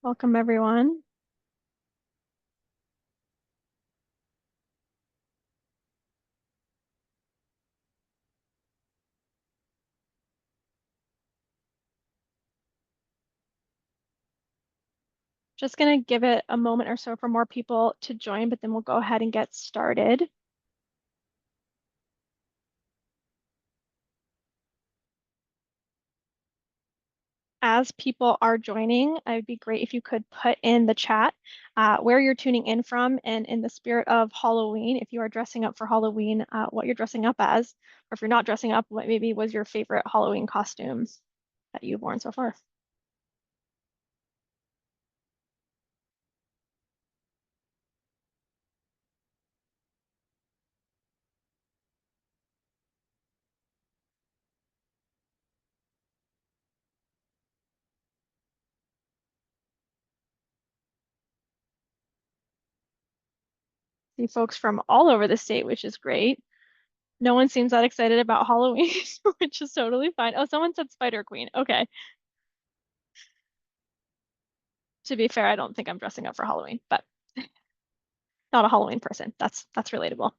Welcome, everyone. Just going to give it a moment or so for more people to join, but then we'll go ahead and get started. As people are joining, it'd be great if you could put in the chat where you're tuning in from, and in the spirit of Halloween, if you are dressing up for Halloween, what you're dressing up as, or if you're not dressing up, what maybe was your favorite Halloween costumes that you've worn so far. See folks from all over the state, which is great. No one seems that excited about Halloween, which is totally fine. Oh, someone said Spider Queen. Okay. To be fair, I don't think I'm dressing up for Halloween, but not a Halloween person. That's relatable.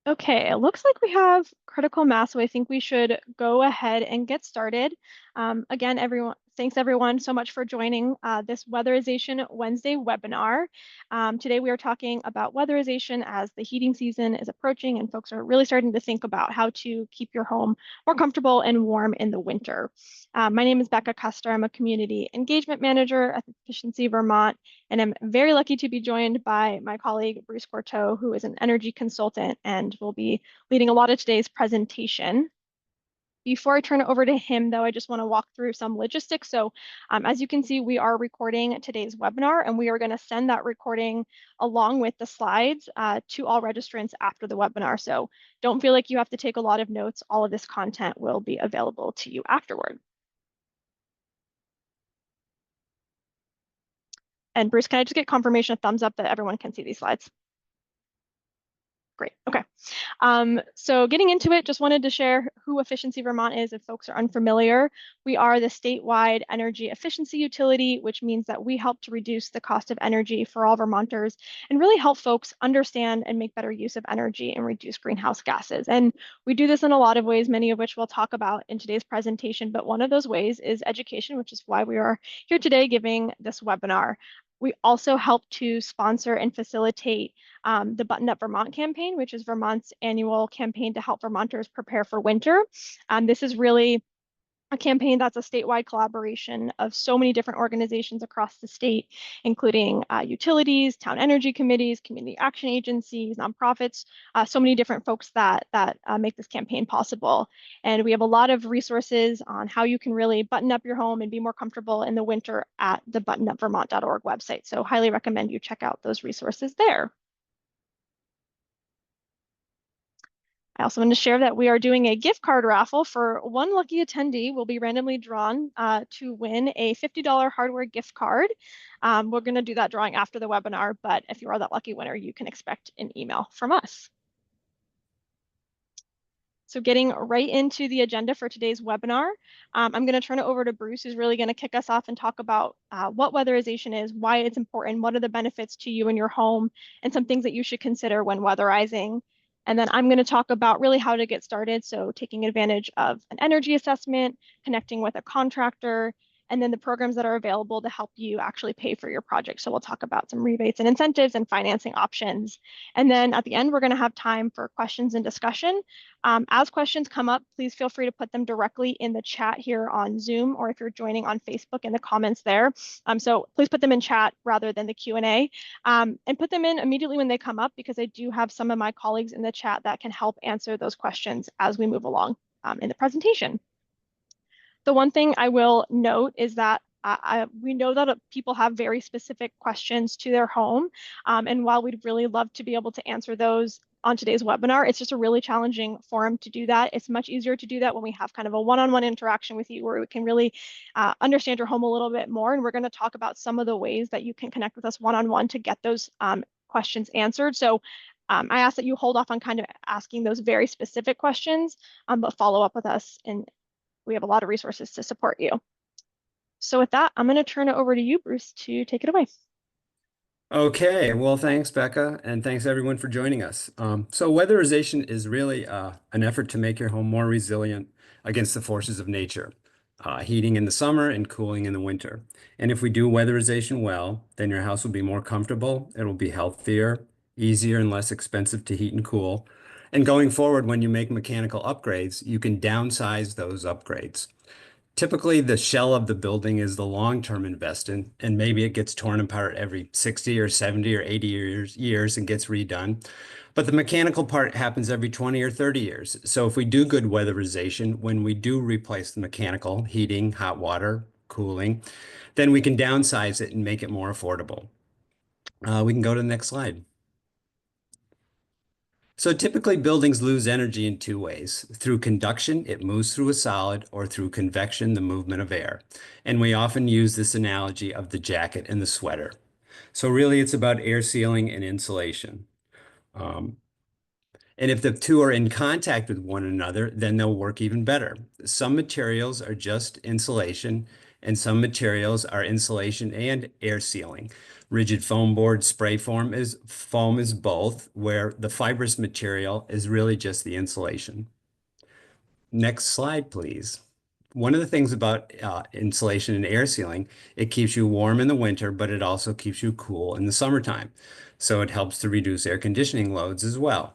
Okay, it looks like we have critical mass, so I think we should go ahead and get started. Again, thanks everyone so much for joining this Weatherization Wednesday webinar. Today we are talking about weatherization as the heating season is approaching and folks are really starting to think about how to keep your home more comfortable and warm in the winter. My name is Bekah Kuster. I'm a community engagement manager at Efficiency Vermont, and I'm very lucky to be joined by my colleague, Bruce Courtot, who is an energy consultant and will be leading a lot of today's presentation. Before I turn it over to him, though, I just want to walk through some logistics. So as you can see, we are recording today's webinar, and we are going to send that recording along with the slides to all registrants after the webinar. So don't feel like you have to take a lot of notes. All of this content will be available to you afterward. And Bruce, can I just get confirmation of thumbs up that everyone can see these slides? Great. Okay. So getting into it, just wanted to share who Efficiency Vermont is if folks are unfamiliar. We are the statewide energy efficiency utility, which means that we help to reduce the cost of energy for all Vermonters and really help folks understand and make better use of energy and reduce greenhouse gases. And we do this in a lot of ways, many of which we'll talk about in today's presentation. But one of those ways is education, which is why we are here today giving this webinar. We also help to sponsor and facilitate the Button Up Vermont campaign, which is Vermont's annual campaign to help Vermonters prepare for winter. This is really a campaign that's a statewide collaboration of so many different organizations across the state, including utilities, town energy committees, community action agencies, nonprofits, so many different folks that make this campaign possible. And we have a lot of resources on how you can really button up your home and be more comfortable in the winter at the buttonupvermont.org website. So highly recommend you check out those resources there. I also want to share that we are doing a gift card raffle for one lucky attendee will be randomly drawn to win a $50 hardware gift card. We're going to do that drawing after the webinar, but if you are that lucky winner, you can expect an email from us. So getting right into the agenda for today's webinar, I'm going to turn it over to Bruce, who's really going to kick us off and talk about what weatherization is, why it's important, what are the benefits to you and your home, and some things that you should consider when weatherizing. And then I'm going to talk about really how to get started. So taking advantage of an energy assessment, connecting with a contractor, and then the programs that are available to help you actually pay for your project. So we'll talk about some rebates and incentives and financing options. And then at the end, we're going to have time for questions and discussion. As questions come up, please feel free to put them directly in the chat here on Zoom, or if you're joining on Facebook, in the comments there. So please put them in chat rather than the Q&A, and put them in immediately when they come up, because I do have some of my colleagues in the chat that can help answer those questions as we move along in the presentation. The one thing I will note is that we know that people have very specific questions to their home. And while we'd really love to be able to answer those on today's webinar, it's just a really challenging forum to do that. It's much easier to do that when we have kind of a one-on-one interaction with you where we can really understand your home a little bit more. And we're going to talk about some of the ways that you can connect with us one-on-one to get those questions answered. So I ask that you hold off on kind of asking those very specific questions, but follow up with us, and we have a lot of resources to support you. So with that, I'm going to turn it over to you, Bruce, to take it away. Okay, well, thanks, Becca, and thanks everyone for joining us. So, weatherization is really an effort to make your home more resilient against the forces of nature, heating in the summer and cooling in the winter. And if we do weatherization well, then your house will be more comfortable, it will be healthier, easier, and less expensive to heat and cool. And going forward, when you make mechanical upgrades, you can downsize those upgrades. Typically, the shell of the building is the long-term investment, and maybe it gets torn apart every 60 or 70 or 80 years and gets redone. But the mechanical part happens every 20 or 30 years. So if we do good weatherization, when we do replace the mechanical, heating, hot water, cooling, then we can downsize it and make it more affordable. We can go to the next slide. So typically buildings lose energy in two ways. Through conduction, it moves through a solid, or through convection, the movement of air. And we often use this analogy of the jacket and the sweater. So really it's about air sealing and insulation. Um, and if the two are in contact with one another, then they'll work even better. Some materials are just insulation, and some materials are insulation and air sealing. Rigid foam board spray foam is both, where the fibrous material is really just the insulation. Next slide, please. One of the things about insulation and air sealing, it keeps you warm in the winter, but it also keeps you cool in the summertime. So it helps to reduce air conditioning loads as well.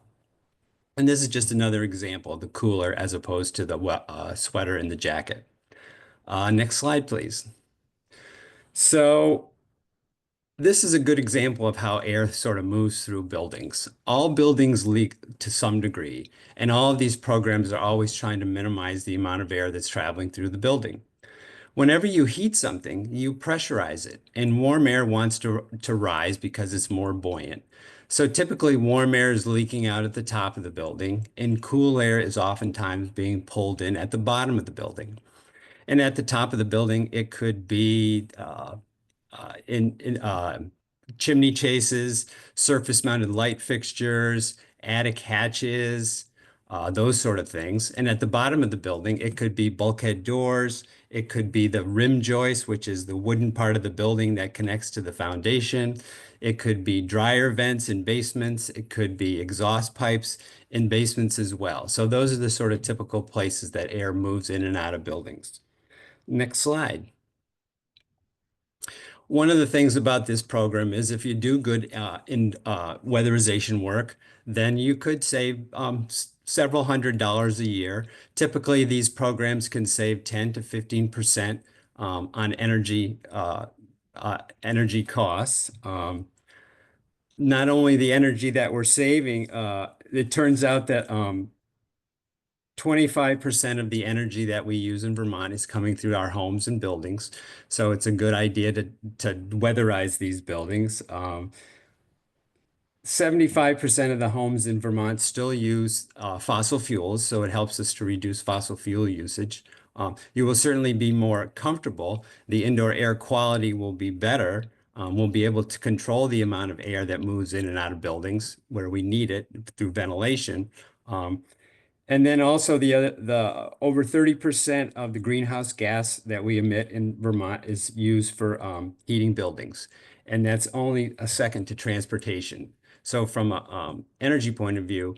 And this is just another example of the cooler as opposed to the sweater and the jacket. Next slide, please. So this is a good example of how air sort of moves through buildings. All buildings leak to some degree, and all of these programs are always trying to minimize the amount of air that's traveling through the building. Whenever you heat something, you pressurize it, and warm air wants to rise because it's more buoyant. So typically, warm air is leaking out at the top of the building, and cool air is oftentimes being pulled in at the bottom of the building. And at the top of the building, it could be in chimney chases, surface mounted light fixtures, attic hatches, those sort of things. And at the bottom of the building, it could be bulkhead doors. It could be the rim joist, which is the wooden part of the building that connects to the foundation. It could be dryer vents in basements. It could be exhaust pipes in basements as well. So those are the sort of typical places that air moves in and out of buildings. Next slide. One of the things about this program is if you do good in weatherization work, then you could save several $100s a year. Typically, these programs can save 10 to 15% on energy costs. Not only the energy that we're saving, it turns out that 25% of the energy that we use in Vermont is coming through our homes and buildings. So it's a good idea to weatherize these buildings. 75% of the homes in Vermont still use fossil fuels, so it helps us to reduce fossil fuel usage. You will certainly be more comfortable. The indoor air quality will be better. We'll be able to control the amount of air that moves in and out of buildings where we need it through ventilation. And then also the over 30% of the greenhouse gas that we emit in Vermont is used for heating buildings. And that's only a second to transportation. So from a energy point of view,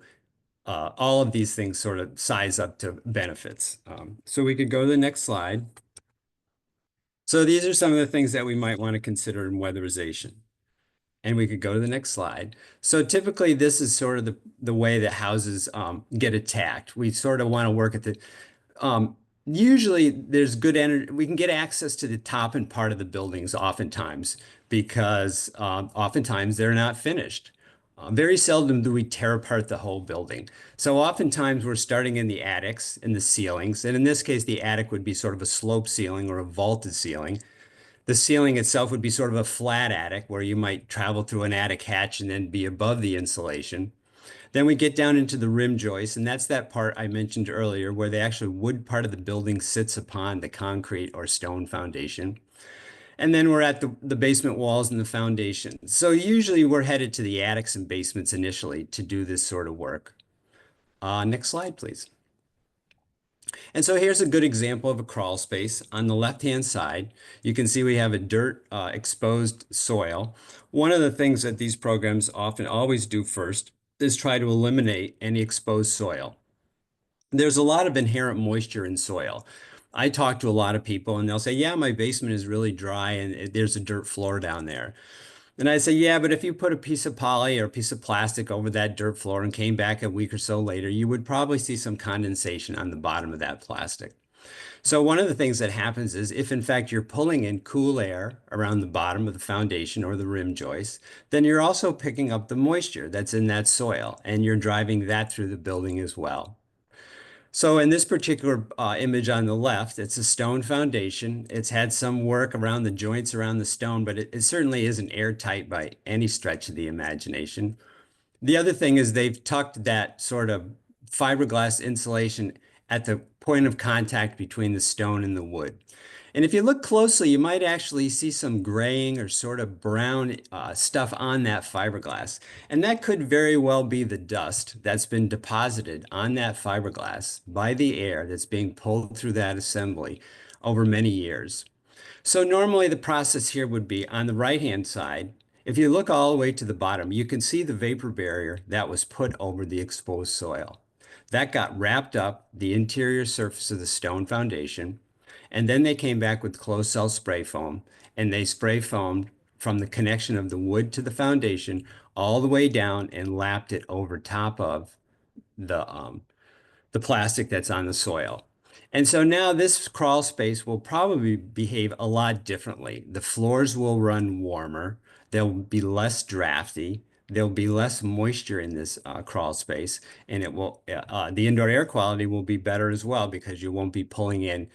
all of these things sort of size up to benefits. So we could go to the next slide. So these are some of the things that we might want to consider in weatherization. And we could go to the next slide. So typically, this is sort of the way that houses get attacked. We sort of want to work at the usually there's good energy. We can get access to the top and part of the buildings oftentimes because oftentimes they're not finished. Very seldom do we tear apart the whole building. So oftentimes we're starting in the attics and the ceilings. And in this case, the attic would be sort of a slope ceiling or a vaulted ceiling. The ceiling itself would be sort of a flat attic where you might travel through an attic hatch and then be above the insulation. Then we get down into the rim joist, and that's that part I mentioned earlier where the actual wood part of the building sits upon the concrete or stone foundation. And then we're at the basement walls and the foundation. So usually we're headed to the attics and basements initially to do this sort of work. Next slide, please. And so here's a good example of a crawl space. On the left-hand side, you can see we have a dirt exposed soil. One of the things that these programs often always do first is try to eliminate any exposed soil. There's a lot of inherent moisture in soil. I talk to a lot of people and they'll say, yeah, my basement is really dry and there's a dirt floor down there. And I say, yeah, but if you put a piece of poly or a piece of plastic over that dirt floor and came back a week or so later, you would probably see some condensation on the bottom of that plastic. So one of the things that happens is if in fact you're pulling in cool air around the bottom of the foundation or the rim joist, then you're also picking up the moisture that's in that soil and you're driving that through the building as well. So in this particular image on the left, it's a stone foundation. It's had some work around the joints around the stone, but it certainly isn't airtight by any stretch of the imagination. The other thing is they've tucked that sort of fiberglass insulation at the point of contact between the stone and the wood. And if you look closely, you might actually see some graying or sort of brown stuff on that fiberglass. And that could very well be the dust that's been deposited on that fiberglass by the air that's being pulled through that assembly over many years. So normally the process here would be on the right-hand side. If you look all the way to the bottom, you can see the vapor barrier that was put over the exposed soil. That got wrapped up the interior surface of the stone foundation, and then they came back with closed cell spray foam, and they spray foamed from the connection of the wood to the foundation all the way down and lapped it over top of the the plastic that's on the soil. And so now this crawl space will probably behave a lot differently. The floors will run warmer. They'll be less drafty. There'll be less moisture in this crawl space, and the indoor air quality will be better as well because you won't be pulling in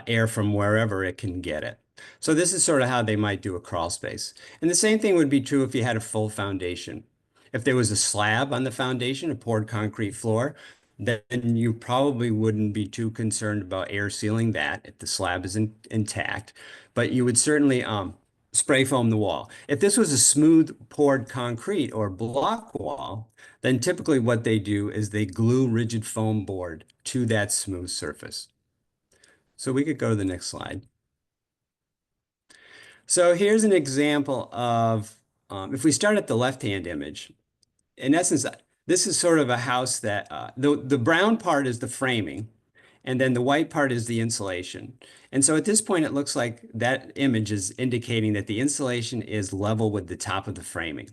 air from wherever it can get it. So this is sort of how they might do a crawl space. And the same thing would be true if you had a full foundation. If there was a slab on the foundation, a poured concrete floor, then you probably wouldn't be too concerned about air sealing that if the slab is intact, but you would certainly spray foam the wall. If this was a smooth poured concrete or block wall, then typically what they do is they glue rigid foam board to that smooth surface. So we could go to the next slide. So here's an example of, if we start at the left-hand image, in essence, this is sort of a house that the brown part is the framing, and then the white part is the insulation. And so at this point, it looks like that image is indicating that the insulation is level with the top of the framing.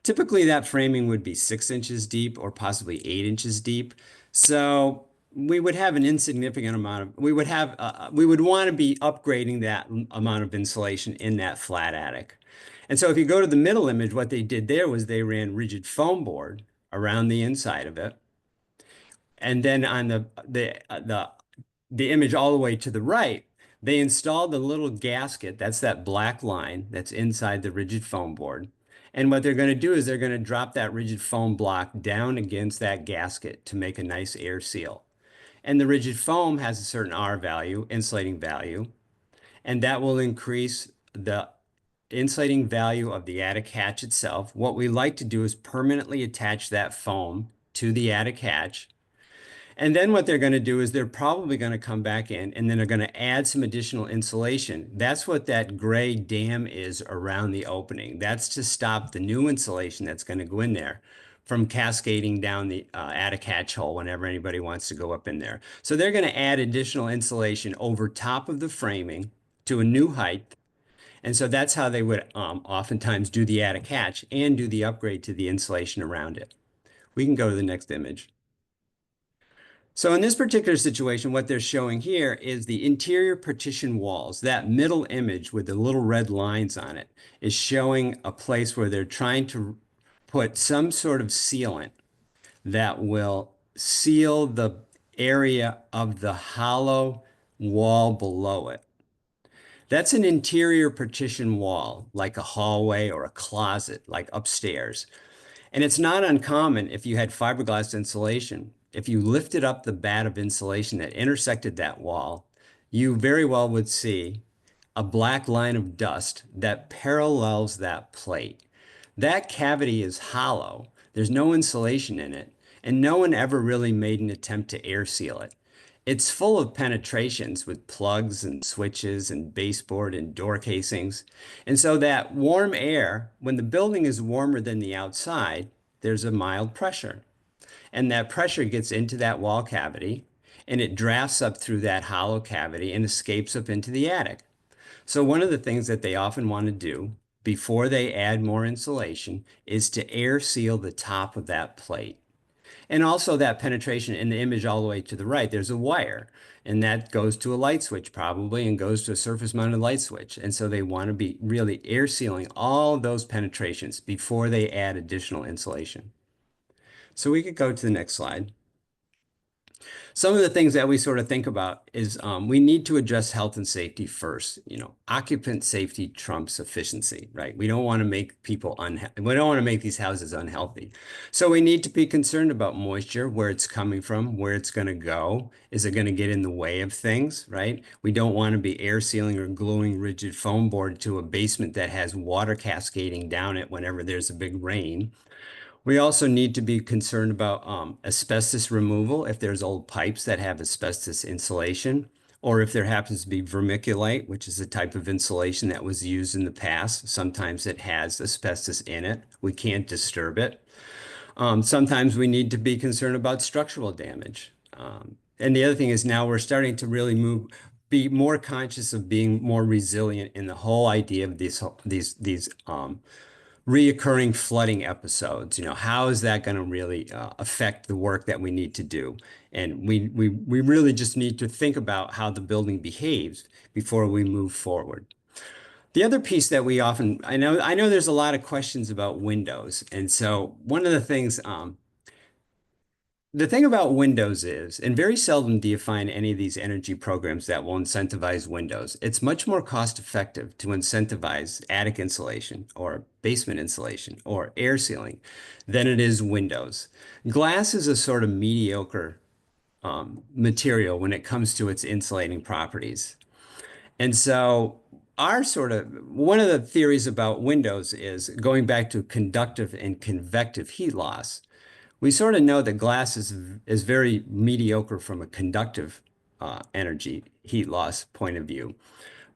Typically, that framing would be 6 inches deep or possibly 8 inches deep. So we would have an insignificant amount of, we would want to be upgrading that amount of insulation in that flat attic. And so if you go to the middle image, what they did there was they ran rigid foam board around the inside of it. And then on the image all the way to the right, they installed the little gasket, that's that black line that's inside the rigid foam board. And what they're going to do is they're going to drop that rigid foam block down against that gasket to make a nice air seal. And the rigid foam has a certain R value, insulating value, and that will increase the insulating value of the attic hatch itself. What we like to do is permanently attach that foam to the attic hatch. And then what they're going to do is they're probably going to come back in and then they're going to add some additional insulation. That's what that gray dam is around the opening. That's to stop the new insulation that's going to go in there from cascading down the attic hatch hole whenever anybody wants to go up in there. So they're going to add additional insulation over top of the framing to a new height. And so that's how they would oftentimes do the attic hatch and do the upgrade to the insulation around it. We can go to the next image. So in this particular situation, what they're showing here is the interior partition walls. That middle image with the little red lines on it is showing a place where they're trying to put some sort of sealant that will seal the area of the hollow wall below it. That's an interior partition wall, like a hallway or a closet, like upstairs. And it's not uncommon if you had fiberglass insulation. If you lifted up the bat of insulation that intersected that wall, you very well would see a black line of dust that parallels that plate. That cavity is hollow. There's no insulation in it, and no one ever really made an attempt to air seal it. It's full of penetrations with plugs and switches and baseboard and door casings. And so that warm air, when the building is warmer than the outside, there's a mild pressure. And that pressure gets into that wall cavity and it drafts up through that hollow cavity and escapes up into the attic. So one of the things that they often want to do before they add more insulation is to air seal the top of that plate. And also that penetration in the image all the way to the right, there's a wire and that goes to a light switch probably and goes to a surface mounted light switch. And so they want to be really air sealing all those penetrations before they add additional insulation. So we could go to the next slide. Some of the things that we sort of think about is we need to address health and safety first. You know, occupant safety trumps efficiency, right? We don't want to make people unhealthy. We don't want to make these houses unhealthy. So we need to be concerned about moisture, where it's coming from, where it's going to go. Is it going to get in the way of things, right? We don't want to be air sealing or gluing rigid foam board to a basement that has water cascading down it whenever there's a big rain. We also need to be concerned about asbestos removal if there's old pipes that have asbestos insulation, or if there happens to be vermiculite, which is a type of insulation that was used in the past. Sometimes it has asbestos in it. We can't disturb it. Sometimes we need to be concerned about structural damage. And the other thing is now we're starting to really be more conscious of being more resilient in the whole idea of these reoccurring flooding episodes. You know, how is that going to really affect the work that we need to do? And we really just need to think about how the building behaves before we move forward. The other piece that we often, I know there's a lot of questions about windows. And so one of the thing about windows is, and very seldom do you find any of these energy programs that will incentivize windows. It's much more cost effective to incentivize attic insulation or basement insulation or air sealing than it is windows. Glass is a sort of mediocre material when it comes to its insulating properties. And so our sort of one of the theories about windows is going back to conductive and convective heat loss. We sort of know that glass is very mediocre from a conductive energy heat loss point of view.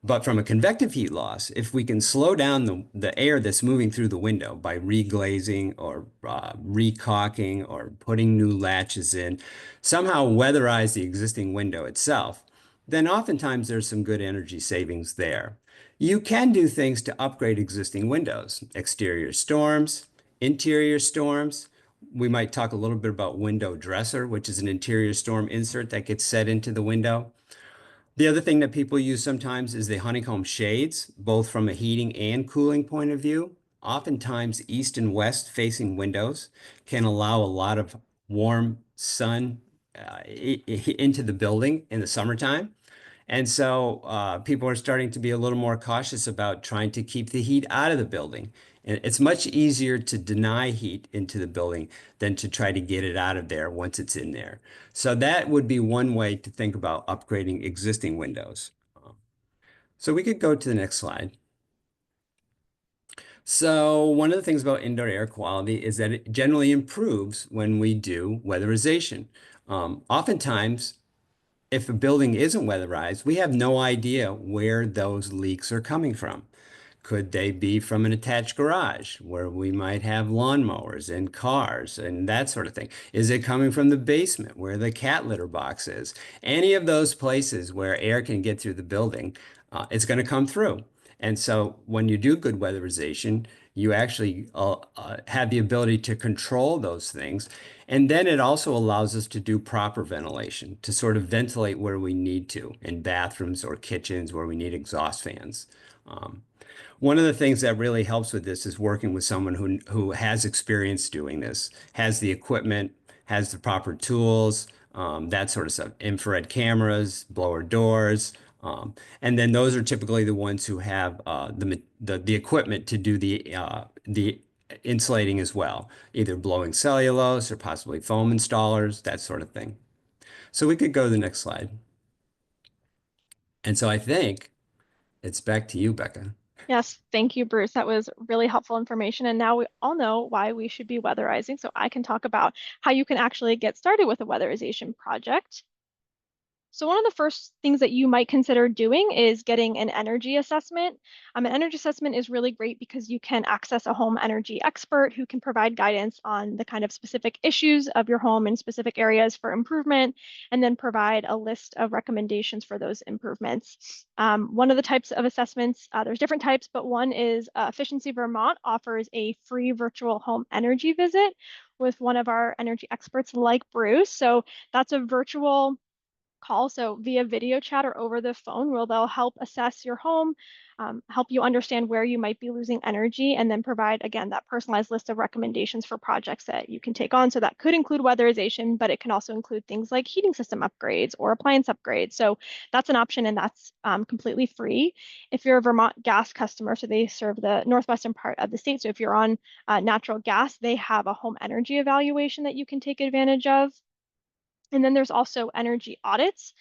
But from a convective heat loss, if we can slow down the air that's moving through the window by reglazing or recaulking or putting new latches in, somehow weatherize the existing window itself, then oftentimes there's some good energy savings there. You can do things to upgrade existing windows, exterior storms, interior storms. We might talk a little bit about window dresser, which is an interior storm insert that gets set into the window. The other thing that people use sometimes is the honeycomb shades, both from a heating and cooling point of view. Oftentimes, east and west facing windows can allow a lot of warm sun into the building in the summertime. And so people are starting to be a little more cautious about trying to keep the heat out of the building. And it's much easier to deny heat into the building than to try to get it out of there once it's in there. So that would be one way to think about upgrading existing windows. So we could go to the next slide. So one of the things about indoor air quality is that it generally improves when we do weatherization. Oftentimes, if a building isn't weatherized, we have no idea where those leaks are coming from. Could they be from an attached garage where we might have lawnmowers and cars and that sort of thing? Is it coming from the basement where the cat litter box is? Any of those places where air can get through the building, it's going to come through. And so when you do good weatherization, you actually have the ability to control those things. And then it also allows us to do proper ventilation, to sort of ventilate where we need to in bathrooms or kitchens where we need exhaust fans. Um, One of the things that really helps with this is working with someone who has experience doing this, has the equipment, has the proper tools, that sort of stuff. Infrared cameras, blower doors, and then those are typically the ones who have the equipment to do the insulating as well, either blowing cellulose or possibly foam installers, that sort of thing. So we could go to the next slide. And so I think it's back to you, Becca. Yes, thank you, Bruce. That was really helpful information. And now we all know why we should be weatherizing. So I can talk about how you can actually get started with a weatherization project. So one of the first things that you might consider doing is getting an energy assessment. An energy assessment is really great because you can access a home energy expert who can provide guidance on the kind of specific issues of your home in specific areas for improvement, and then provide a list of recommendations for those improvements. One of the types of assessments, there's different types, but one is Efficiency Vermont offers a free virtual home energy visit with one of our energy experts like Bruce. So that's a virtual call, so via video chat or over the phone, where they'll help assess your home, help you understand where you might be losing energy, and then provide, again, that personalized list of recommendations for projects that you can take on. So that could include weatherization, but it can also include things like heating system upgrades or appliance upgrades. So that's an option, and that's completely free. If you're a Vermont gas customer, so they serve the northwestern part of the state. So if you're on natural gas, they have a home energy evaluation that you can take advantage of. And then there's also energy audits,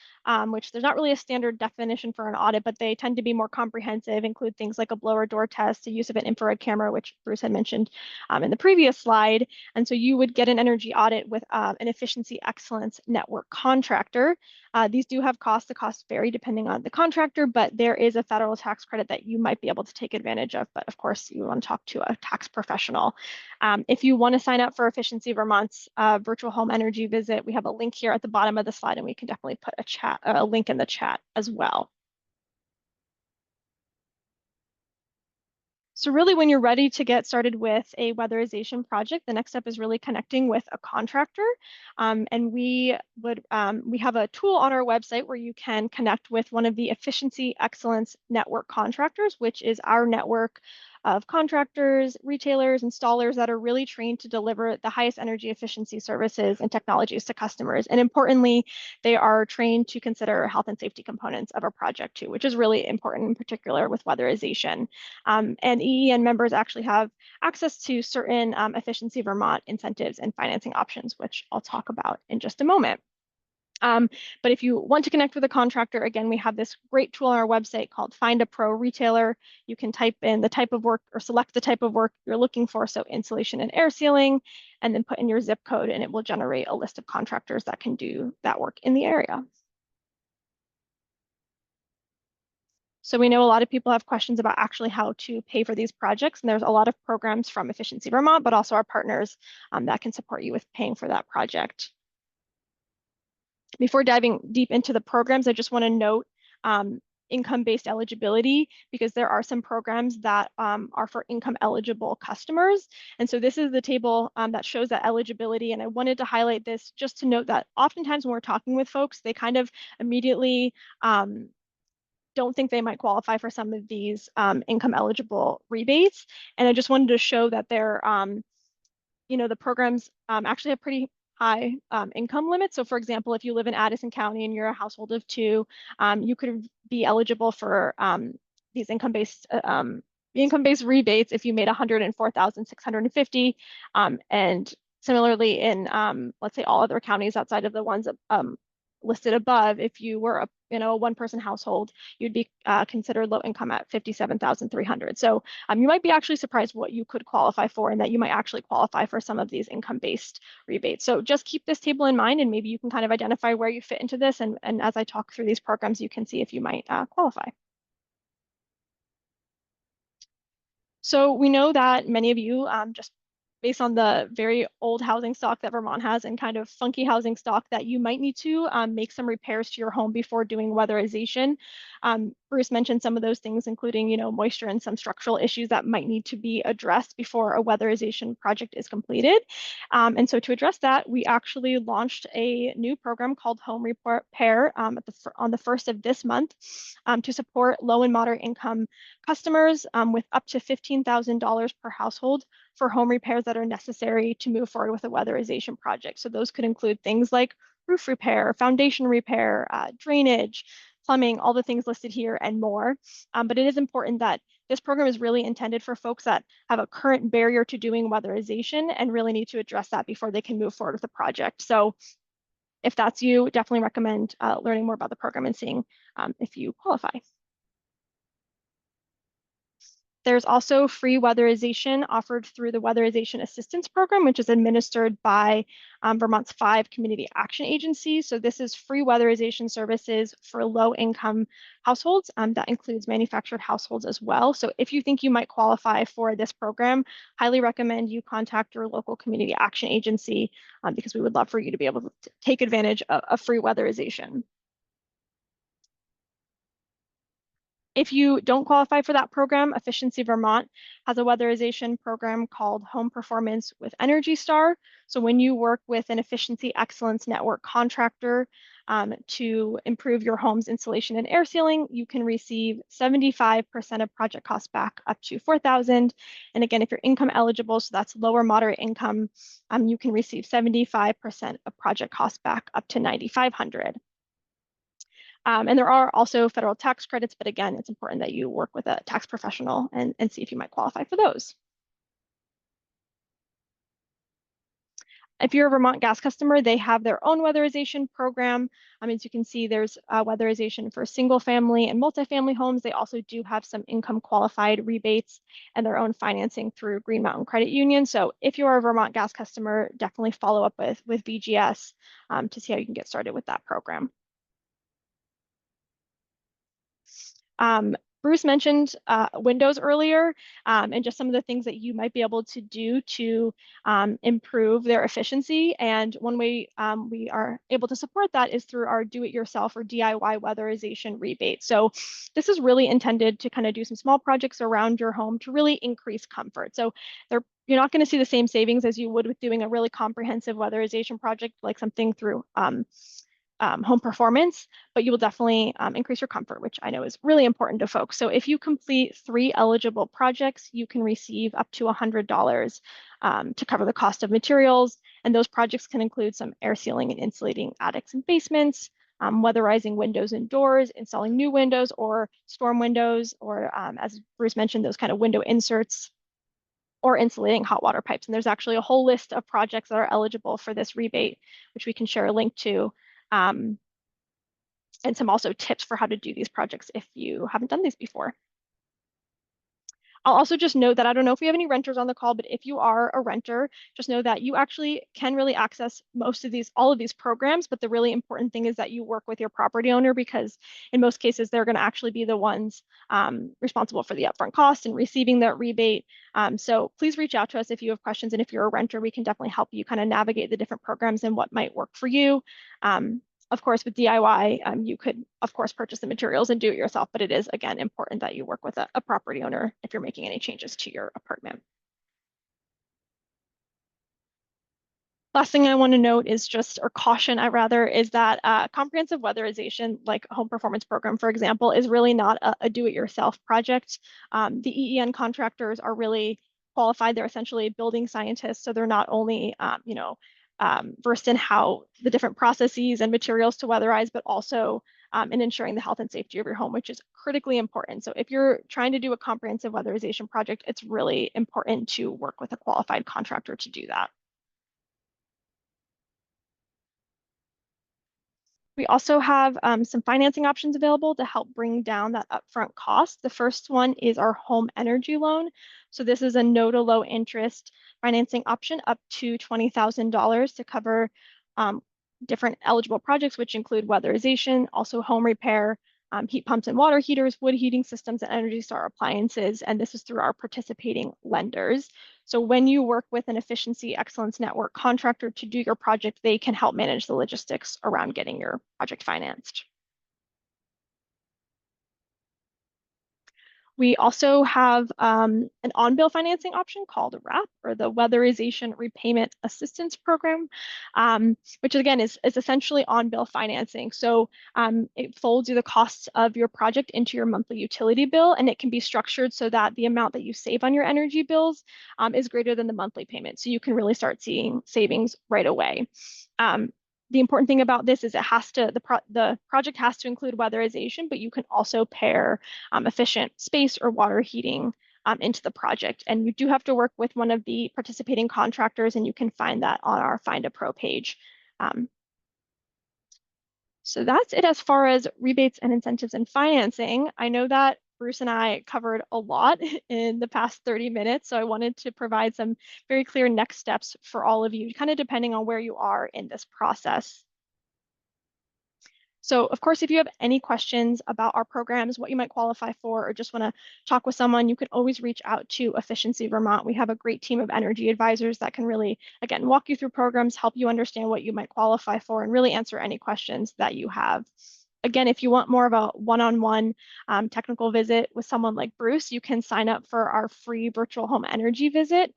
which there's not really a standard definition for an audit, but they tend to be more comprehensive, include things like a blower door test, the use of an infrared camera, which Bruce had mentioned in the previous slide. And so you would get an energy audit with an efficiency excellence network contractor. These do have costs. The costs vary depending on the contractor, but there is a federal tax credit that you might be able to take advantage of. But of course, you want to talk to a tax professional. If you want to sign up for Efficiency Vermont's virtual home energy visit, we have a link here at the bottom of the slide, and we can definitely put a link in the chat as well. So really, when you're ready to get started with a weatherization project, the next step is really connecting with a contractor. And we have a tool on our website where you can connect with one of the Efficiency Excellence Network contractors, which is our network of contractors, retailers, installers that are really trained to deliver the highest energy efficiency services and technologies to customers. And importantly, they are trained to consider health and safety components of a project too, which is really important in particular with weatherization. And EEN members actually have access to certain Efficiency Vermont incentives and financing options, which I'll talk about in just a moment. But if you want to connect with a contractor, again, we have this great tool on our website called Find a Pro Retailer. You can type in the type of work or select the type of work you're looking for, so insulation and air sealing, and then put in your zip code, and it will generate a list of contractors that can do that work in the area. So we know a lot of people have questions about actually how to pay for these projects, and there's a lot of programs from Efficiency Vermont, but also our partners that can support you with paying for that project. Before diving deep into the programs, I just want to note income-based eligibility, because there are some programs that are for income eligible customers. And so this is the table that shows that eligibility. And I wanted to highlight this just to note that oftentimes when we're talking with folks, they kind of immediately don't think they might qualify for some of these income eligible rebates. And I just wanted to show that they're the programs actually have pretty high income limits. So for example, if you live in Addison County and you're a household of two, you could be eligible for these income-based rebates if you made 104,650. And similarly in, let's say, all other counties outside of the ones listed above, if you were a one-person household, you'd be considered low income at 57,300. So you might be actually surprised what you could qualify for, and that you might actually qualify for some of these income-based rebates. So just keep this table in mind, and maybe you can kind of identify where you fit into this. And as I talk through these programs, you can see if you might qualify. So we know that many of you, just based on the very old housing stock that Vermont has and kind of funky housing stock, that you might need to make some repairs to your home before doing weatherization. Bruce mentioned some of those things, including, moisture and some structural issues that might need to be addressed before a weatherization project is completed. And so to address that, we actually launched a new program called Home Repair on the 1st of this month to support low and moderate income customers with up to $15,000 per household for home repairs that are necessary to move forward with a weatherization project. So those could include things like roof repair, foundation repair, drainage, plumbing, all the things listed here and more. But it is important that this program is really intended for folks that have a current barrier to doing weatherization and really need to address that before they can move forward with the project. So if that's you, definitely recommend learning more about the program and seeing if you qualify. There's also free weatherization offered through the Weatherization Assistance Program, which is administered by Vermont's 5 community action agencies. So this is free weatherization services for low-income households. That includes manufactured households as well. So if you think you might qualify for this program, highly recommend you contact your local community action agency because we would love for you to be able to take advantage of free weatherization. If you don't qualify for that program, Efficiency Vermont has a weatherization program called Home Performance with Energy Star. So when you work with an efficiency excellence network contractor to improve your home's insulation and air sealing, you can receive 75% of project costs back up to $4,000. And again, if you're income eligible, so that's lower moderate income, you can receive 75% of project costs back up to $9,500. And there are also federal tax credits, but again, it's important that you work with a tax professional and see if you might qualify for those. If you're a Vermont gas customer, they have their own weatherization program. As you can see, there's weatherization for single family and multifamily homes. They also do have some income qualified rebates and their own financing through Green Mountain Credit Union. So if you're a Vermont gas customer, definitely follow up with VGS to see how you can get started with that program. Bruce mentioned windows earlier and just some of the things that you might be able to do to improve their efficiency. And one way we are able to support that is through our do-it-yourself or DIY weatherization rebate. So this is really intended to kind of do some small projects around your home to really increase comfort. So you're not going to see the same savings as you would with doing a really comprehensive weatherization project, like something through home performance, but you will definitely increase your comfort, which I know is really important to folks. So if you complete 3 eligible projects, you can receive up to $100 to cover the cost of materials. And those projects can include some air sealing and insulating attics and basements, weatherizing windows and doors, installing new windows or storm windows, or as Bruce mentioned, those kind of window inserts, or insulating hot water pipes. And there's actually a whole list of projects that are eligible for this rebate, which we can share a link to. And some also tips for how to do these projects if you haven't done these before. I'll also just note that I don't know if we have any renters on the call, but if you are a renter, just know that you actually can really access all of these programs, but the really important thing is that you work with your property owner because in most cases, they're gonna actually be the ones responsible for the upfront cost and receiving that rebate. So please reach out to us if you have questions, and if you're a renter, we can definitely help you kind of navigate the different programs and what might work for you. Of course, with DIY, you could, of course, purchase the materials and do it yourself, but it is, again, important that you work with a property owner if you're making any changes to your apartment. Last thing I want to note is just, or caution, I rather, is that comprehensive weatherization, like a home performance program, for example, is really not a do-it-yourself project. The EEN contractors are really qualified. They're essentially building scientists, so they're not only, versed in how the different processes and materials to weatherize, but also in ensuring the health and safety of your home, which is critically important. So if you're trying to do a comprehensive weatherization project, it's really important to work with a qualified contractor to do that. We also have some financing options available to help bring down that upfront cost. The first one is our home energy loan. So this is a no to low interest financing option up to $20,000 to cover different eligible projects, which include weatherization, also home repair, heat pumps and water heaters, wood heating systems, and Energy Star appliances. And this is through our participating lenders. So when you work with an efficiency excellence network contractor to do your project, they can help manage the logistics around getting your project financed. We also have an on-bill financing option called RAP, or the Weatherization Repayment Assistance Program, which again is essentially on-bill financing. So it folds the costs of your project into your monthly utility bill, and it can be structured so that the amount that you save on your energy bills is greater than the monthly payment. So you can really start seeing savings right away. The important thing about this is the project has to include weatherization, but you can also pair efficient space or water heating into the project. And you do have to work with one of the participating contractors, and you can find that on our Find a Pro page. So that's it as far as rebates and incentives and financing. I know that Bruce and I covered a lot in the past 30 minutes, so I wanted to provide some very clear next steps for all of you, kind of depending on where you are in this process. So, of course, if you have any questions about our programs, what you might qualify for, or just want to talk with someone, you can always reach out to Efficiency Vermont. We have a great team of energy advisors that can really, again, walk you through programs, help you understand what you might qualify for, and really answer any questions that you have. Again, if you want more of a one-on-one technical visit with someone like Bruce, you can sign up for our free virtual home energy visit.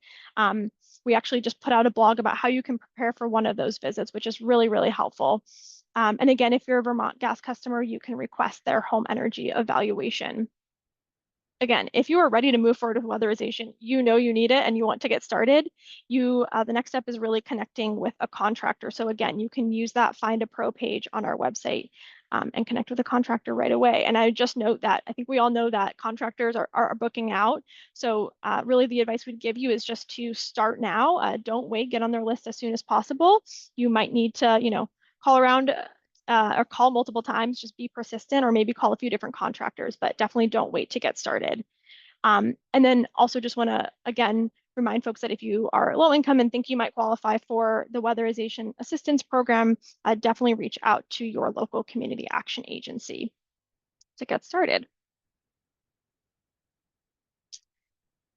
We actually just put out a blog about how you can prepare for one of those visits, which is really, really helpful. And again, if you're a Vermont gas customer, you can request their home energy evaluation. Again, if you are ready to move forward with weatherization, you know you need it and you want to get started, the next step is really connecting with a contractor. So again, you can use that Find a Pro page on our website and connect with a contractor right away. And I just note that I think we all know that contractors are booking out. So really the advice we'd give you is just to start now. Don't wait, get on their list as soon as possible. You might need to, call around or call multiple times, just be persistent, or maybe call a few different contractors, but definitely don't wait to get started. And then also just want to, again, remind folks that if you are low income and think you might qualify for the Weatherization Assistance Program, definitely reach out to your local community action agency to get started.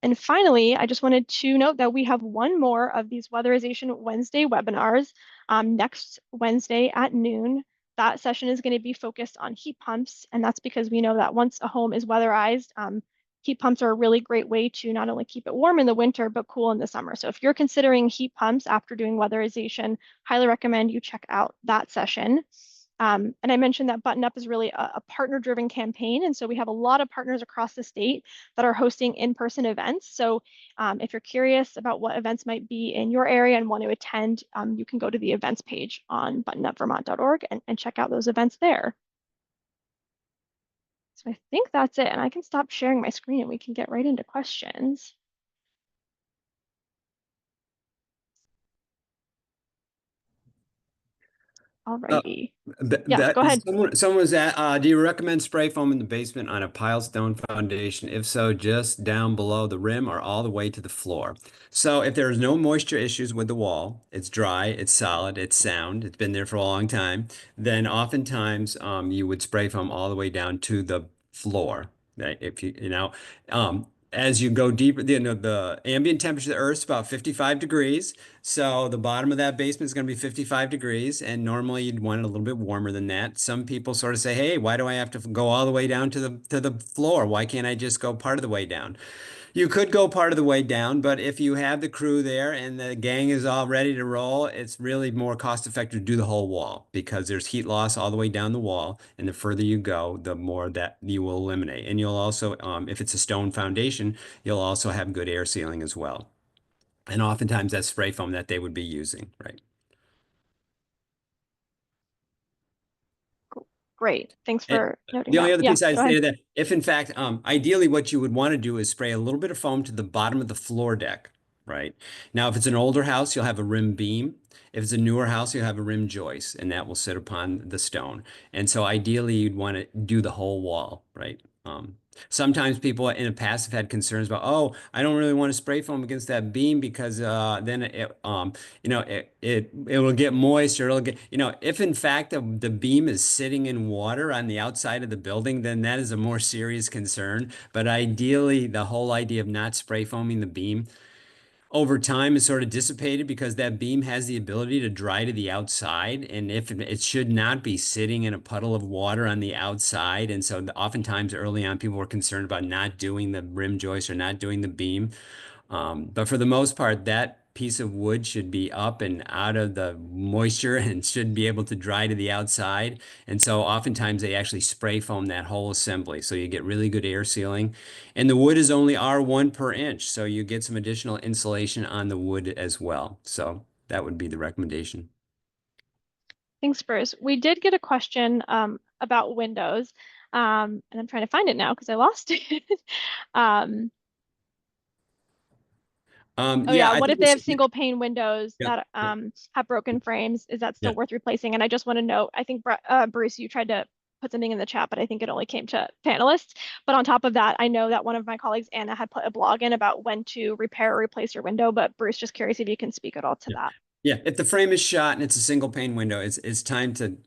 And finally, I just wanted to note that we have one more of these Weatherization Wednesday webinars next Wednesday at noon. That session is going to be focused on heat pumps, and that's because we know that once a home is weatherized, heat pumps are a really great way to not only keep it warm in the winter, but cool in the summer. So if you're considering heat pumps after doing weatherization, highly recommend you check out that session. And I mentioned that Button Up is really a partner-driven campaign. And so we have a lot of partners across the state that are hosting in-person events. So if you're curious about what events might be in your area and want to attend, you can go to the events page on buttonupvermont.org and check out those events there. So I think that's it. And I can stop sharing my screen and we can get right into questions. Alrighty. Yeah, go ahead. Someone was at, do you recommend spray foam in the basement on a pile stone foundation? If so, just down below the rim or all the way to the floor. So if there's no moisture issues with the wall, it's dry, it's solid, it's sound, it's been there for a long time, then oftentimes you would spray foam all the way down to the floor. If as you go deeper, the ambient temperature of the Earth is about 55 degrees. So the bottom of that basement is going to be 55 degrees, and normally you'd want it a little bit warmer than that. Some people sort of say, "Hey, why do I have to go all the way down to the floor? Why can't I just go part of the way down?" You could go part of the way down, but if you have the crew there and the gang is all ready to roll, it's really more cost effective to do the whole wall because there's heat loss all the way down the wall, and the further you go, the more that you will eliminate. And you'll also, if it's a stone foundation, you'll also have good air sealing as well. And oftentimes that's spray foam that they would be using, right? Great. Thanks And for noting the only that. other Yeah, piece I'd go say ahead. to that, if in fact, ideally what you would want to do is spray a little bit of foam to the bottom of the floor deck, right? Now, if it's an older house, you'll have a rim beam. If it's a newer house, you'll have a rim joist, and that will sit upon the stone. And so ideally, you'd want to do the whole wall, right? Sometimes people in the past have had concerns about, oh, I don't really want to spray foam against that beam because then it will get moist or it'll get, if in fact the beam is sitting in water on the outside of the building, then that is a more serious concern. But ideally, the whole idea of not spray foaming the beam over time is sort of dissipated because that beam has the ability to dry to the outside. And if it should not be sitting in a puddle of water on the outside. And so oftentimes early on, people were concerned about not doing the rim joist or not doing the beam. But for the most part, that piece of wood should be up and out of the moisture and should be able to dry to the outside. And so oftentimes they actually spray foam that whole assembly. So you get really good air sealing. And the wood is only R1 per inch. So you get some additional insulation on the wood as well. So that would be the recommendation. Thanks, Bruce. We did get a question about windows, and I'm trying to find it now because I lost it. Um, oh Yeah, yeah, I what think if they this, have single pane windows yeah, that yeah, have broken frames? Is that yeah. still worth replacing? And I just want to note, I think Bruce, you tried to put something in the chat, but I think it only came to panelists. But on top of that, I know that one of my colleagues, Anna, had put a blog in about when to repair or replace your window. But Bruce, just curious if you can speak at all to Yeah. that. Yeah. If the frame is shot and it's a single pane window, it's time to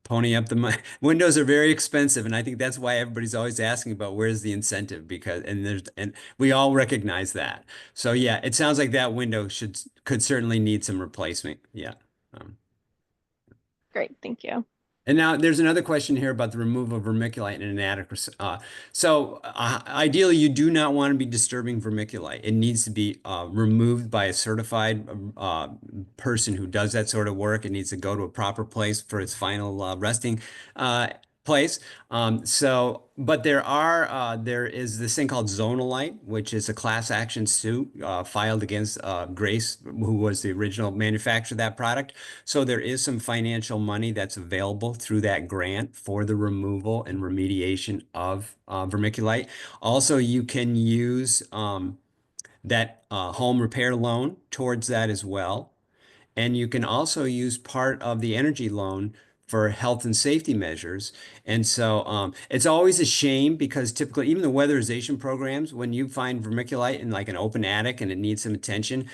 pony up the money. Windows are very expensive, and I think that's why everybody's always asking about where's the incentive because and we all recognize that. So yeah, it sounds like that window could certainly need some replacement. Yeah. Um, Great, thank you. And now there's another question here about the removal of vermiculite in an attic. Ideally, you do not want to be disturbing vermiculite. It needs to be removed by a certified person who does that sort of work. It needs to go to a proper place for its final resting uh, place. But there is this thing called zonalite, which is a class action suit filed against Grace, who was the original manufacturer of that product. So there is some financial money that's available through that grant for the removal and remediation of vermiculite. Also, you can use that home repair loan towards that as well. And you can also use part of the energy loan for health and safety measures. And so it's always a shame because typically, even the weatherization programs, when you find vermiculite in like an open attic and it needs some attention,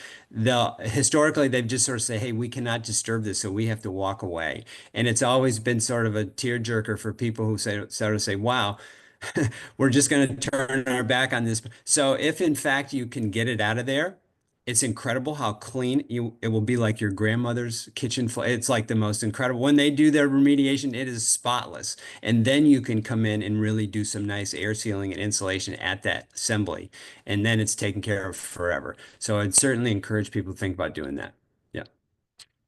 historically they've just sort of say, hey, we cannot disturb this, so we have to walk away. And it's always been sort of a tearjerker for people who say, wow, we're just going to turn our back on this. So if in fact you can get it out of there, it's incredible how clean it will be like your grandmother's kitchen. It's like the most incredible. When they do their remediation, it is spotless. And then you can come in and really do some nice air sealing and insulation at that assembly. And then it's taken care of forever. So I'd certainly encourage people to think about doing that. Yeah.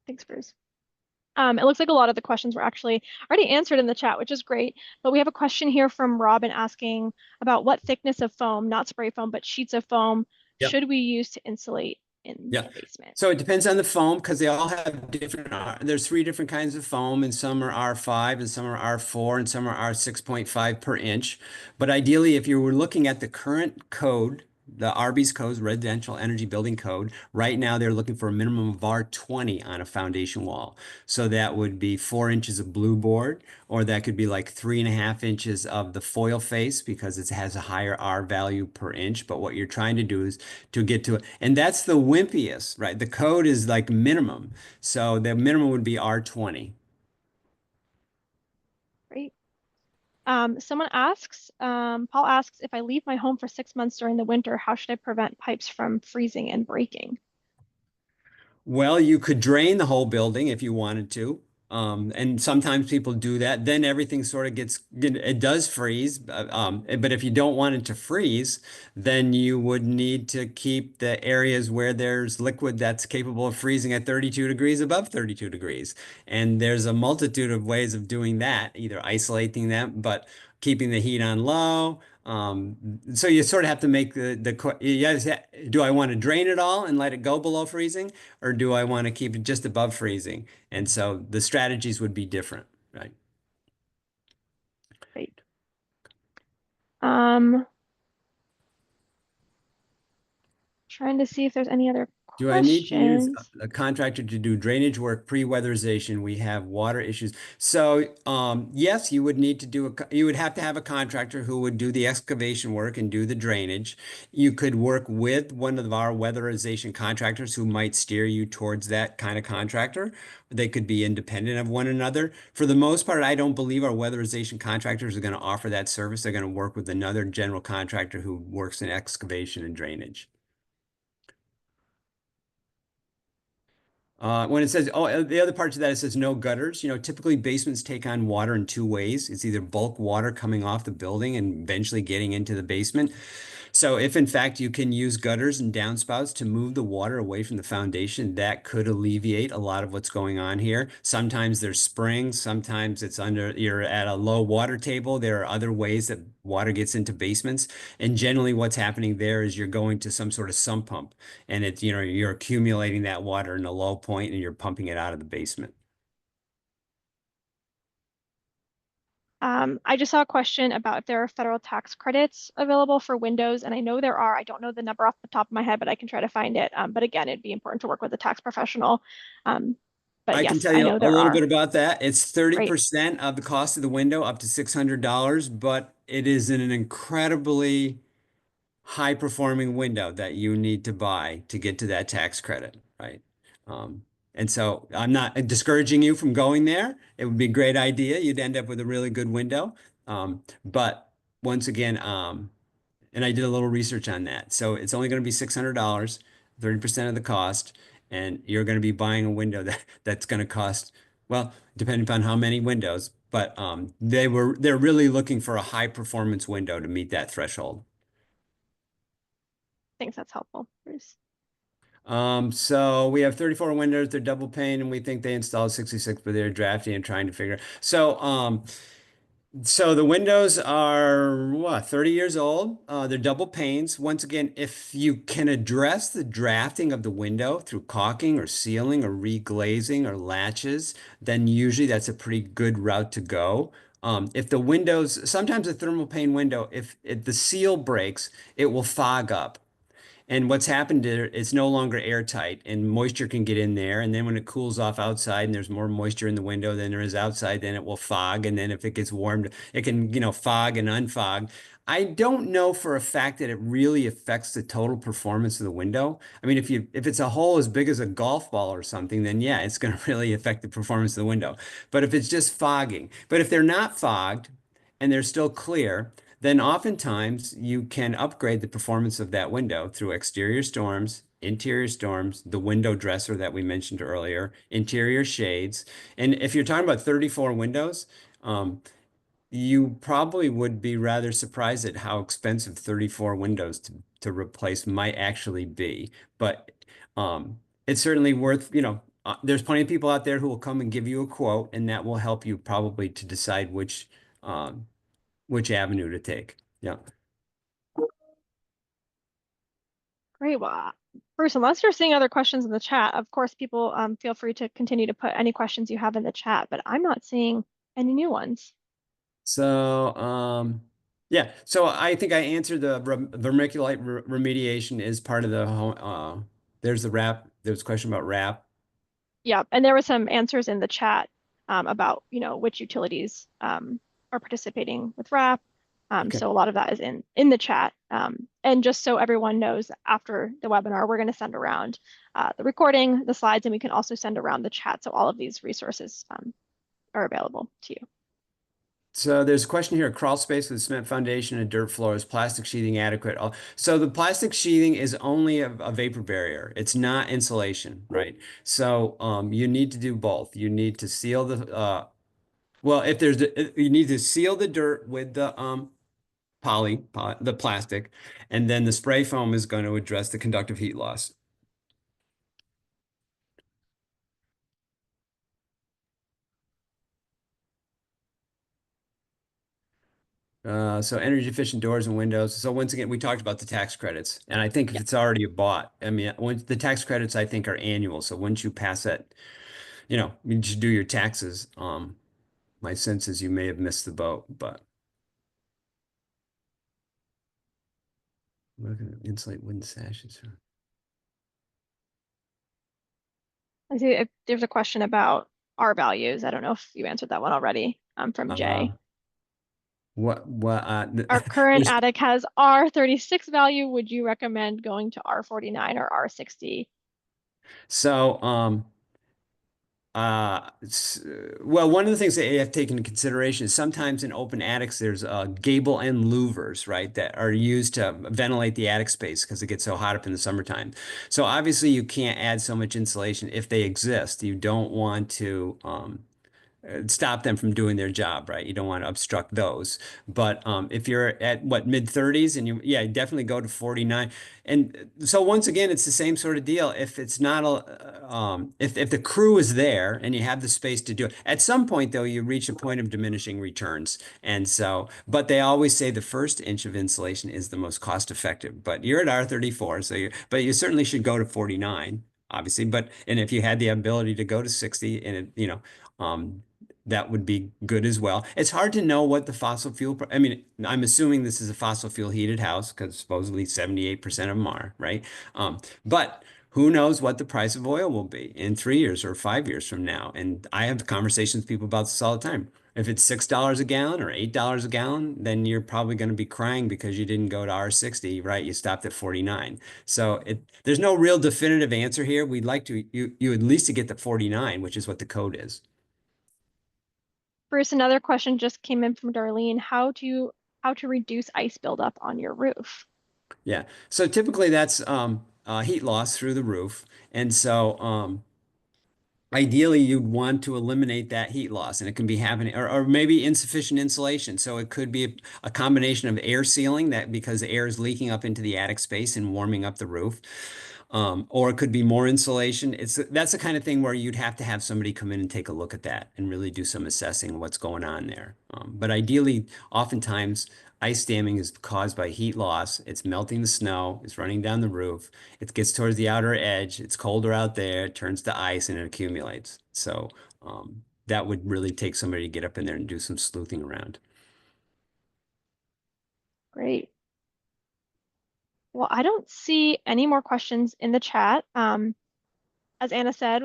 Thanks, Bruce. It looks like a lot of the questions were actually already answered in the chat, which is great. But we have a question here from Robin asking about what thickness of foam, not spray foam, but sheets of foam, Yep. should we use to insulate in Yeah. the basement? So it depends on the foam because they all have different, there's three different kinds of foam and some are R5 and some are R4 and some are R6.5 per inch. But ideally, if you were looking at the current code, the RB's codes, Residential Energy Building Code, right now they're looking for a minimum of R20 on a foundation wall. So that would be 4 inches of blue board, or that could be like 3.5 inches of the foil face because it has a higher R value per inch. But what you're trying to do is to get to it. And that's the wimpiest, right? The code is like minimum. So the minimum would be R20. Great. Someone asks, Paul asks, if I leave my home for 6 months during the winter, how should I prevent pipes from freezing and breaking? Well, you could drain the whole building if you wanted to. And sometimes people do that. Then everything sort of it does freeze. But if you don't want it to freeze, then you would need to keep the areas where there's liquid that's capable of freezing at 32 degrees above 32 degrees. And there's a multitude of ways of doing that, either isolating them, but keeping the heat on low. So you sort of have to make do I want to drain it all and let it go below freezing? Or do I want to keep it just above freezing? And so the strategies would be different, right? Great. Um, Trying to see if there's any other Do I need to use questions. a contractor to do drainage work pre-weatherization? We have water issues. So, yes, you would need to you would have to have a contractor who would do the excavation work and do the drainage. You could work with one of our weatherization contractors who might steer you towards that kind of contractor. They could be independent of one another. For the most part, I don't believe our weatherization contractors are going to offer that service. They're going to work with another general contractor who works in excavation and drainage. When it says, oh, the other part to that, it says no gutters. Typically basements take on water in two ways. It's either bulk water coming off the building and eventually getting into the basement. So if in fact you can use gutters and downspouts to move the water away from the foundation, that could alleviate a lot of what's going on here. Sometimes there's springs, sometimes you're at a low water table. There are other ways that water gets into basements. And generally what's happening there is you're going to some sort of sump pump and you're accumulating that water in a low point and you're pumping it out of the basement. I just saw a question about if there are federal tax credits available for windows, and I know there are. I don't know the number off the top of my head, but I can try to find it. But again, it'd be important to work with a tax professional. Um, But I can yes, tell I you know a there little bit are. about that. It's Great. 30% of the cost of the window, up to $600, but it is an incredibly high performing window that you need to buy to get to that tax credit, right? Um, and so I'm not discouraging you from going there. It would be a great idea. You'd end up with a really good window. But once again, and I did a little research on that. So it's only going to be $600, 30% of the cost, and you're going to be buying a window that's going to cost, well, depending upon how many windows, but they're really looking for a high performance window to meet that threshold. Thanks, that's helpful, Bruce. So we have 34 windows, they're double pane, and we think they installed 66, but they're drafting and trying to figure. So the windows are what, 30 years old. They're double panes. Once again, if you can address the drafting of the window through caulking or sealing or reglazing or latches, then usually that's a pretty good route to go. If the windows, sometimes a thermal pane window, if the seal breaks, it will fog up. And what's happened to it, it's no longer airtight and moisture can get in there. And then when it cools off outside and there's more moisture in the window than there is outside, then it will fog. And then if it gets warmed, it can, fog and unfog. I don't know for a fact that it really affects the total performance of the window. I mean, if it's a hole as big as a golf ball or something, then yeah, it's going to really affect the performance of the window. But if it's just fogging, but if they're not fogged and they're still clear, then oftentimes you can upgrade the performance of that window through exterior storms, interior storms, the window dresser that we mentioned earlier, interior shades. And if you're talking about 34 windows, um, you probably would be rather surprised at how expensive 34 windows to replace might actually be. But it's certainly worth, there's plenty of people out there who will come and give you a quote, and that will help you probably to decide um, which avenue to take. Yeah. Great. Well, Bruce, unless you're seeing other questions in the chat, of course, people feel free to continue to put any questions you have in the chat, but I'm not seeing any new ones. So, yeah. So I think I answered the vermiculite remediation is part of the there's the wrap. There's a question about wrap. Yeah, and there were some answers in the chat about, which utilities are participating with RAP. Okay. So a lot of that is in the chat. And just so everyone knows, after the webinar, we're going to send around the recording, the slides, and we can also send around the chat. So all of these resources are available to you. So there's a question here, crawl space with cement foundation and dirt floor. Is plastic sheathing adequate? So the plastic sheathing is only a vapor barrier. It's not insulation, right? So you need to do both. You need to seal well, if there's you need to seal the dirt with the the plastic, and then the spray foam is going to address the conductive heat loss. So energy efficient doors and windows. So once again, we talked about the tax credits, and I think if Yeah. it's already bought, I mean, when the tax credits I think are annual. So once you pass that, you should do your taxes. My sense is you may have missed the boat, but we're going to insulate wooden sashes. I see if there's a question about R values. I don't know if you answered that one already from Uh, Jay. what, Our current there's, attic has R36 value. Would you recommend going to R49 or R60? so, well, one of the things that you have to take into consideration is sometimes in open attics, there's gable end louvers, right, that are used to ventilate the attic space because it gets so hot up in the summertime. So obviously you can't add so much insulation if they exist. You don't want to stop them from doing their job, right? You don't want to obstruct those. But if you're at what, mid 30s and yeah, definitely go to 49. And so once again, it's the same sort of deal. If it's not if the crew is there and you have the space to do it, at some point though, you reach a point of diminishing returns. And so, but they always say the first inch of insulation is the most cost effective. But you're at R34, but you certainly should go to 49. Obviously, and if you had the ability to go to 60 and that would be good as well. It's hard to know what the fossil fuel, I mean, I'm assuming this is a fossil fuel heated house because supposedly 78% of them are, right? But who knows what the price of oil will be in 3 years or 5 years from now? And I have conversations with people about this all the time. If it's $6 a gallon or $8 a gallon, then you're probably going to be crying because you didn't go to R60, right? You stopped at 49. So there's no real definitive answer here. We'd like you at least to get to 49, which is what the code is. Bruce, another question just came in from Darlene. How to reduce ice buildup on your roof? Yeah. So typically that's heat loss through the roof. And so ideally, you'd want to eliminate that heat loss, and it can be happening, or maybe insufficient insulation. So it could be a combination of air sealing that because air is leaking up into the attic space and warming up the roof. Or it could be more insulation. That's the kind of thing where you'd have to have somebody come in and take a look at that and really do some assessing of what's going on there. But ideally, oftentimes, ice damming is caused by heat loss. It's melting the snow, it's running down the roof. It gets towards the outer edge. It's colder out there. It turns to ice and it accumulates. So that would really take somebody to get up in there and do some sleuthing around. Great. Well, I don't see any more questions in the chat. As Anna said,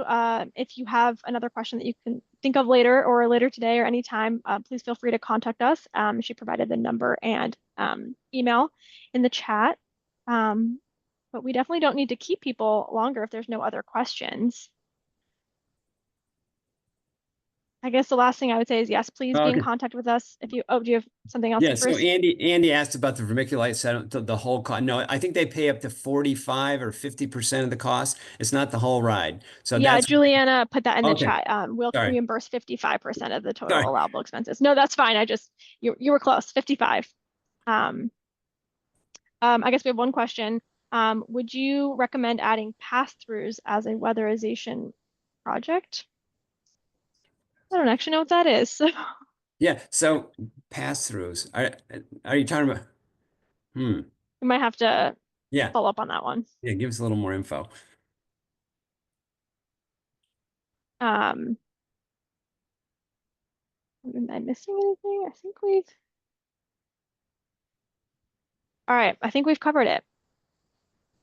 if you have another question that you can think of later or later today or anytime, please feel free to contact us. She provided the number and email in the chat. But we definitely don't need to keep people longer if there's no other questions. I guess the last thing I would say is yes, please be in Okay. contact with us if you, oh, do you have something else, Yeah, so Bruce? Andy asked about the vermiculite set, the whole cost. No, I think they pay up to 45 or 50% of the cost. It's not the whole ride. So Yeah, that's Juliana put that in the okay. chat. We'll Sorry. reimburse 55% of the total Sorry. allowable expenses. No, that's fine. You were close, 55. Um, I guess we have one question. Would you recommend adding pass-throughs as a weatherization project? I don't actually know what that is. Yeah, so pass-throughs. Are you talking about hmm. We might have to Yeah. follow up on that one. Yeah, give us a little more info. Um, am I missing anything? I think we've, all right, I think we've covered it.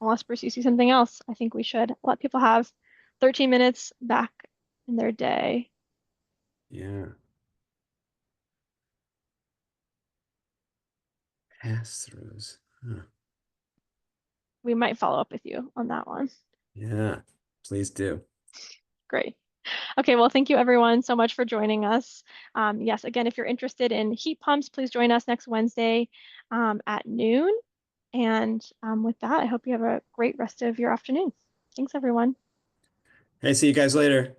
Unless Bruce, you see something else, I think we should let people have 13 minutes back in their day. Yeah. Pass-throughs. Huh. We might follow up with you on that one. Yeah, please do. Great. Okay, well, thank you everyone so much for joining us. Yes, again, if you're interested in heat pumps, please join us next Wednesday at noon. And with that, I hope you have a great rest of your afternoon. Thanks, everyone. Hey, see you guys later.